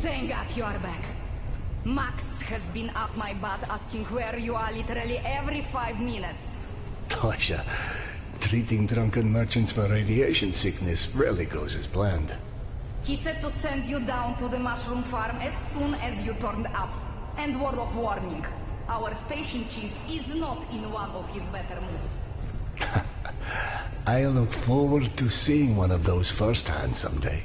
Thank God you are back. Max has been up my butt asking where you are literally every 5 minutes. Tasha, treating drunken merchants for radiation sickness rarely goes as planned. He said to send you down to the mushroom farm as soon as you turned up. And word of warning, our station chief is not in one of his better moods. I look forward to seeing one of those firsthand someday.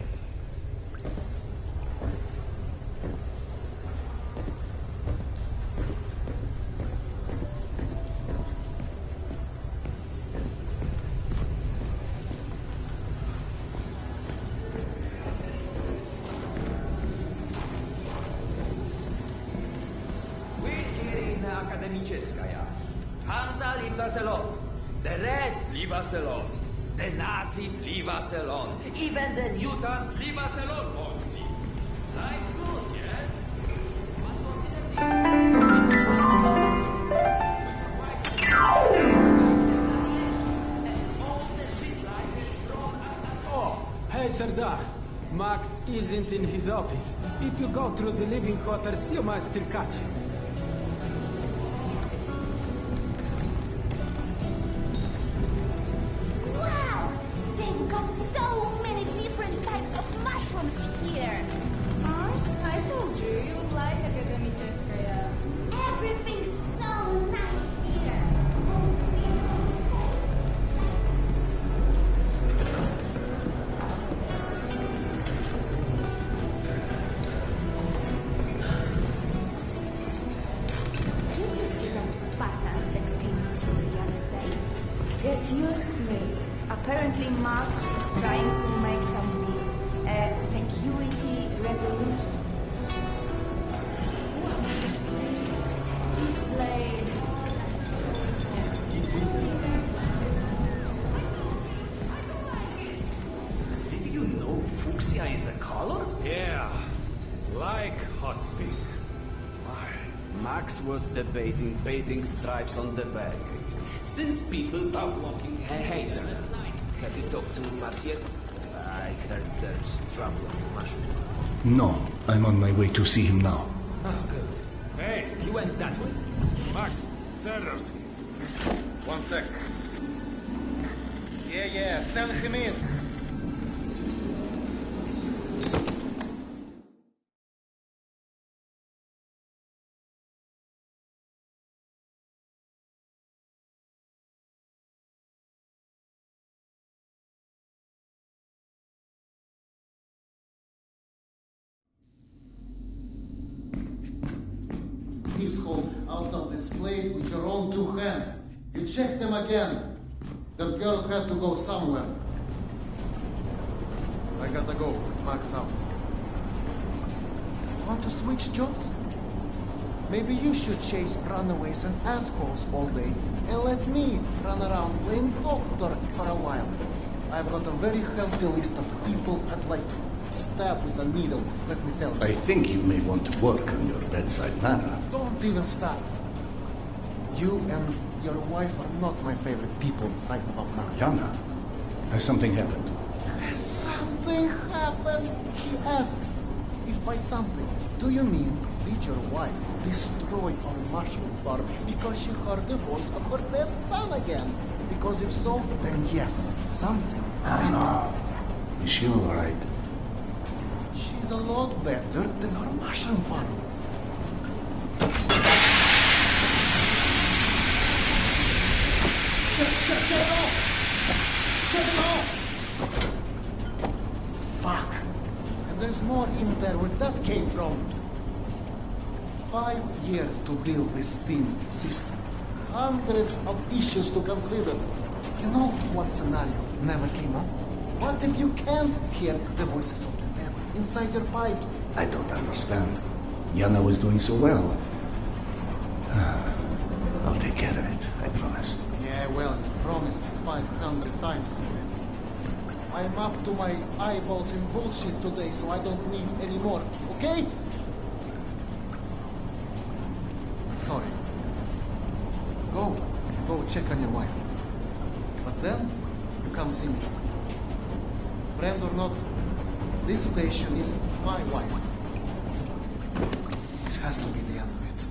Hansa leaves us alone. The Reds leave us alone. The Nazis leave us alone. Even the mutants leave us alone, mostly. Life's good, yes? But consider this. Oh, hey, Sardar. Max isn't in his office. If you go through the living quarters, you might still catch him. Here. Huh? I told you, you would like Akademическая. Everything's so nice here. Did you see those Spartans that came through the other day? Get used to it. Apparently Max is trying to make some deal. A security resolution. It's late. Did you know fuchsia is a color? Yeah, like hot pink. Max was debating painting stripes on the barricades. Since people are blocking... Hey, sir. Have you talked to Max yet? I heard there's trouble on the mushroom. No, I'm on my way to see him now. Oh, good. Hey, He went that way. Max, Serdar's here. One sec. Yeah, send him in. Peaceful out of this place with your own two hands. You checked them again. That girl had to go somewhere. I gotta go. Max out. Want to switch jobs? Maybe you should chase runaways and assholes all day and let me run around playing doctor for a while. I've got a very healthy list of people I'd like to stab with a needle, let me tell you. I think you may want to work on your bedside manner. Don't even start. You and your wife are not my favorite people right about now. Yana, has something happened? Has something happened? He asks. If by something, do you mean did your wife destroy our mushroom farm because she heard the voice of her dead son again? Because if so, then yes, something happened. No. Is she all right? She's a lot better than our mushroom farm. Shut it off! Shut it off! Fuck. And there's more in there where that came from. 5 years to build this steam system. Hundreds of issues to consider. You know what scenario never came up? What if you can't hear the voices of the dead inside your pipes? I don't understand. Yana was doing so well. I'll take care of it, I promise. Yeah, well, you promised 500 times already. I'm up to my eyeballs in bullshit today, so I don't need any more, okay? Sorry. Go check on your wife. But then, you come see me. Friend or not, this station is my wife. This has to be the end of it.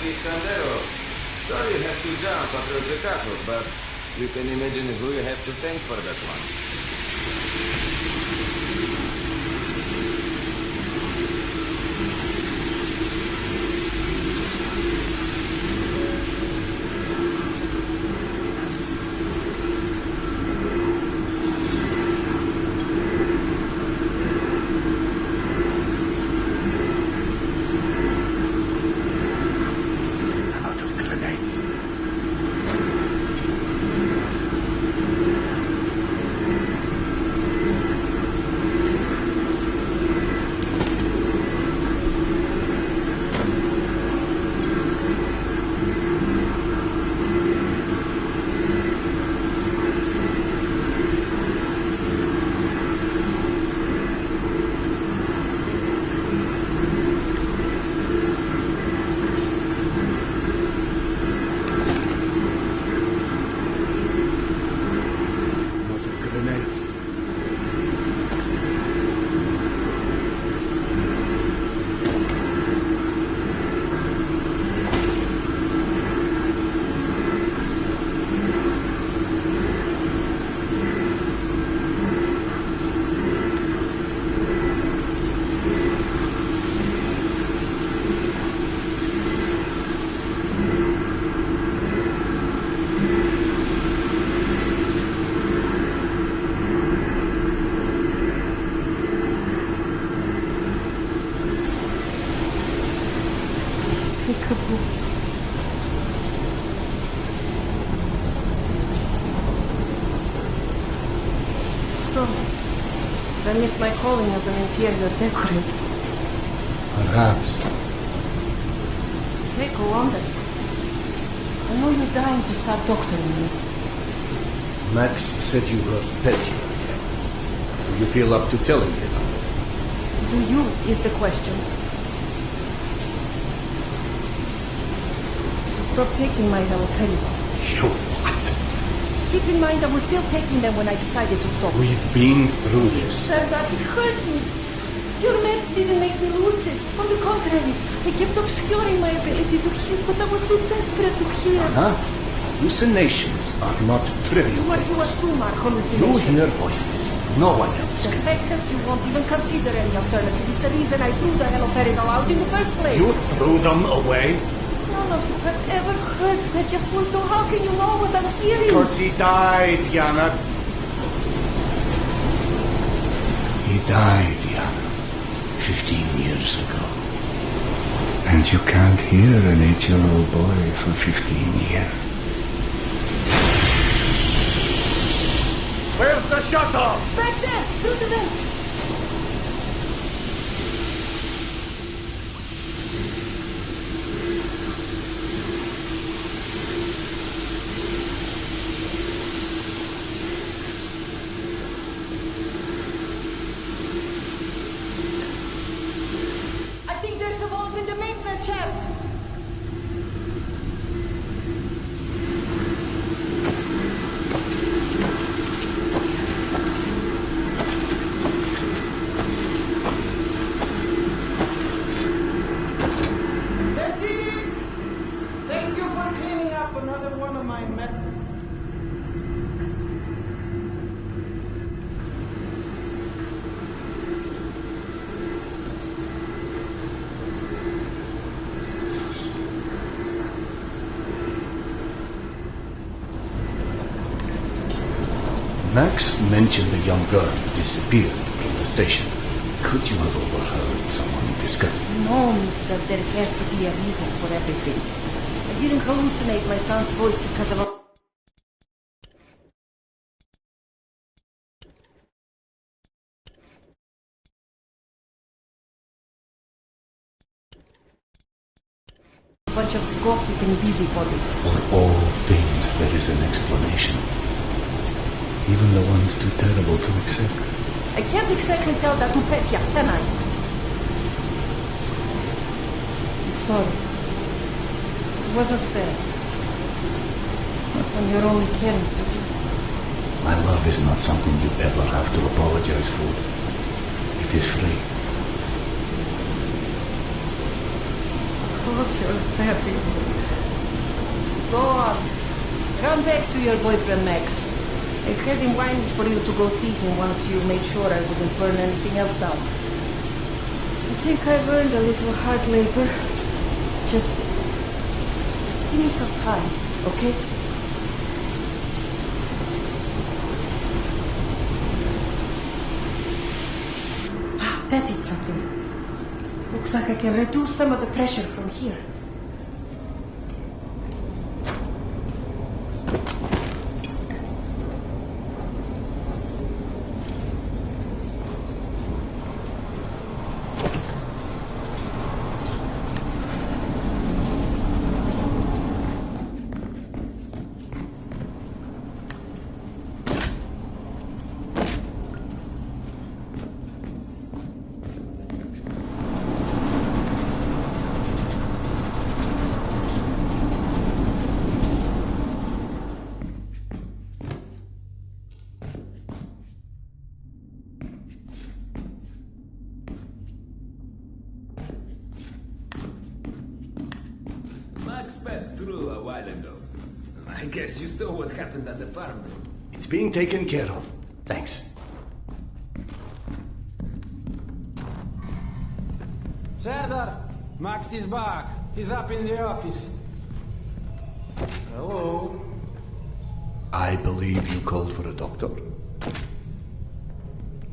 Iskanderov. Sorry you have to jump after the cutoff, but you can imagine who you have to thank for that one. So, I missed my calling as an interior decorator. Perhaps. Hey, Commander. I know you're dying to start doctoring me. Max said you were petty again. Do you feel up to telling me about it? Do you, is the question. Stop taking mine, I will tell you. You what? Keep in mind I was still taking them when I decided to stop. We've been through this. Sir, that it hurt me. Your meds didn't make me lucid. On the contrary, they kept obscuring my ability to hear what I was so desperate to hear. Huh? Hallucinations are not trivial What you things. assume are You hallucinations. hear voices. No one else The can. fact that you won't even consider any alternative is the reason I threw the haloperidol out in the first place. You threw them away? None of you have ever heard Petya's voice, so how can you know what I'm hearing? Because he died, Yana. He died, Yana. 15 years ago. And you can't hear an 8-year-old boy for 15 years. Where's the shuttle? Back there, through the vent. I think there's a valve in the maintenance shaft. That did it! Thank you for cleaning up another one of my messes. Max mentioned a young girl disappeared from the station. Could you have overheard someone discussing? No, mister, there has to be a reason for everything. I didn't hallucinate my son's voice because of a... bunch of gossiping busybodies. For all things there is an explanation. Even the ones too terrible to accept. I can't exactly tell that to Petya, can I? I'm sorry. It wasn't fair. Not when you're only caring for you. My love is not something you ever have to apologize for. It is free. God, you're sappy. Go on. Run back to your boyfriend, Max. I had him whining for you to go see him once you made sure I wouldn't burn anything else down. I think I've earned a little hard labor. Just give me some time, okay? Ah, that did something. Looks like I can reduce some of the pressure from here. Max passed through a while ago. I guess you saw what happened at the farm. It's being taken care of. Thanks. Serdar, Max is back. He's up in the office. Hello. I believe you called for a doctor.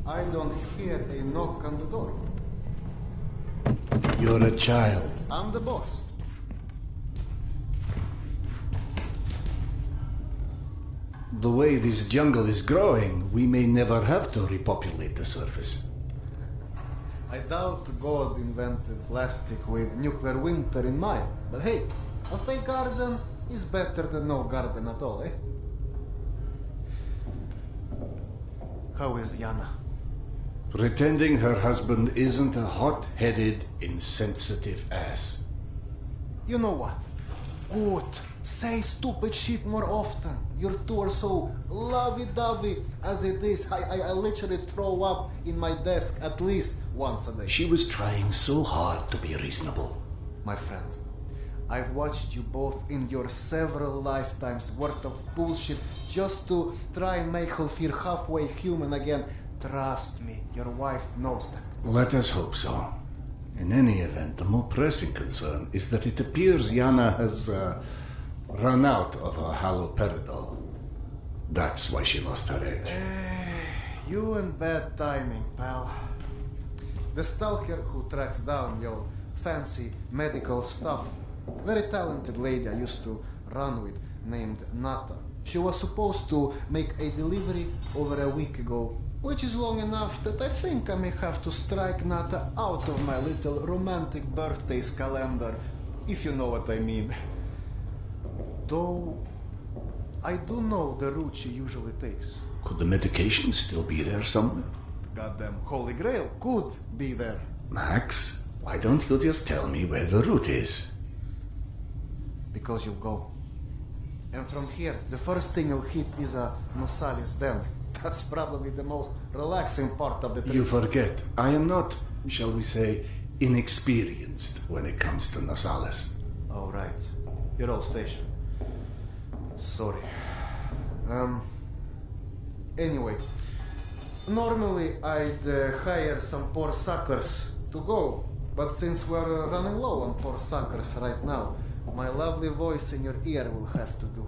I don't hear a knock on the door. You're a child. I'm the boss. The way this jungle is growing, we may never have to repopulate the surface. I doubt God invented plastic with nuclear winter in mind. But hey, a fake garden is better than no garden at all, eh? How is Yana? Pretending her husband isn't a hot-headed, insensitive ass. You know what? Good. Say stupid shit more often. Your two are so lovey-dovey as it is. I literally throw up in my desk at least once a day. She was trying so hard to be reasonable. My friend, I've watched you both in your several lifetimes worth of bullshit just to try and make her feel halfway human again. Trust me, your wife knows that. Let us hope so. In any event, the more pressing concern is that it appears Yana has run out of her haloperidol. That's why she lost her edge. You and bad timing, pal. The stalker who tracks down your fancy medical stuff, very talented lady I used to run with, named Nata. She was supposed to make a delivery over a week ago, which is long enough that I think I may have to strike Nata out of my little romantic birthdays calendar, if you know what I mean. Though, I do know the route she usually takes. Could the medication still be there somewhere? The goddamn Holy Grail could be there. Max, why don't you just tell me where the route is? Because you'll go. And from here, the first thing you'll hit is a Nosali's den. That's probably the most relaxing part of the trip. You forget, I am not, shall we say, inexperienced when it comes to Nosales. Oh, right. Your old station. Sorry. Anyway, normally I'd hire some poor suckers to go, but since we're running low on poor suckers right now, my lovely voice in your ear will have to do.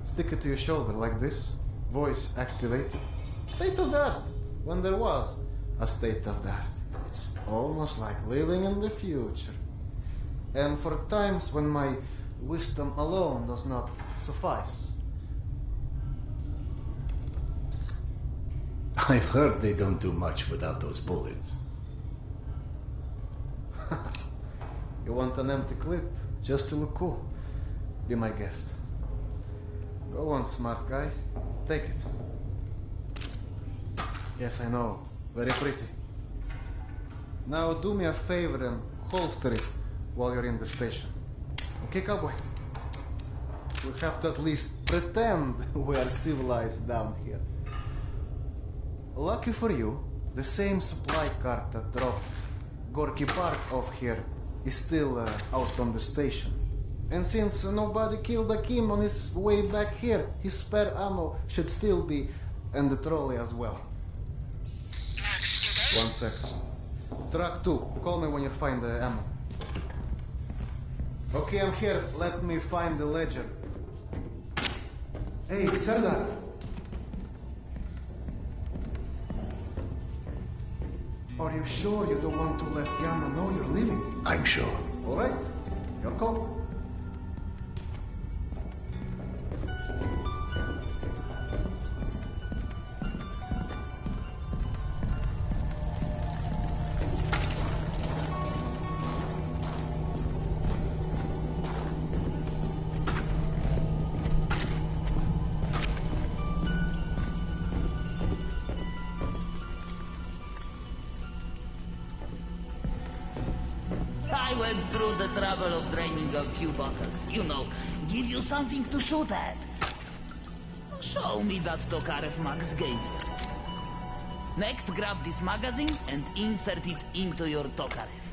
Stick it to your shoulder like this, voice activated. State of the art, when there was a state of the art. It's almost like living in the future. And for times when my wisdom alone does not suffice. I've heard they don't do much without those bullets. You want an empty clip just to look cool? Be my guest. Go on, smart guy. Take it. Yes, I know. Very pretty. Now do me a favor and holster it while you're in the station. Okay, cowboy? We'll have to at least pretend we are civilized down here. Lucky for you, the same supply cart that dropped Gorky Park off here is still out on the station. And since nobody killed Akim on his way back here, his spare ammo should still be in the trolley as well. 1 second. Truck 2, call me when you find the ammo. Okay, I'm here. Let me find the ledger. Hey, Serdar. Are you sure you don't want to let Yana know you're leaving? I'm sure. All right. Your call. I went through the trouble of draining a few bottles. You know, give you something to shoot at. Show me that Tokarev Max gave you. Next, grab this magazine and insert it into your Tokarev.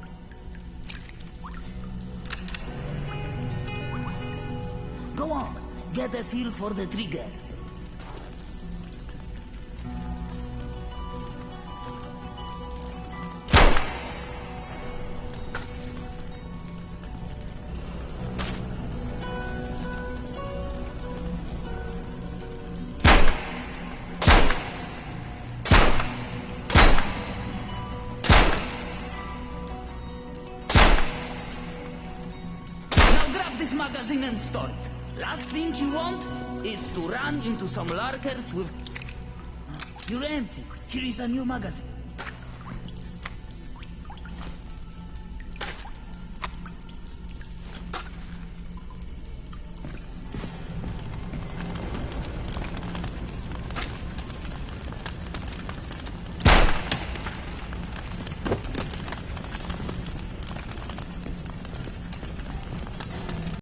Go on, get a feel for the trigger. This magazine and store it. Last thing you want is to run into some lurkers with... You're empty. Here is a new magazine.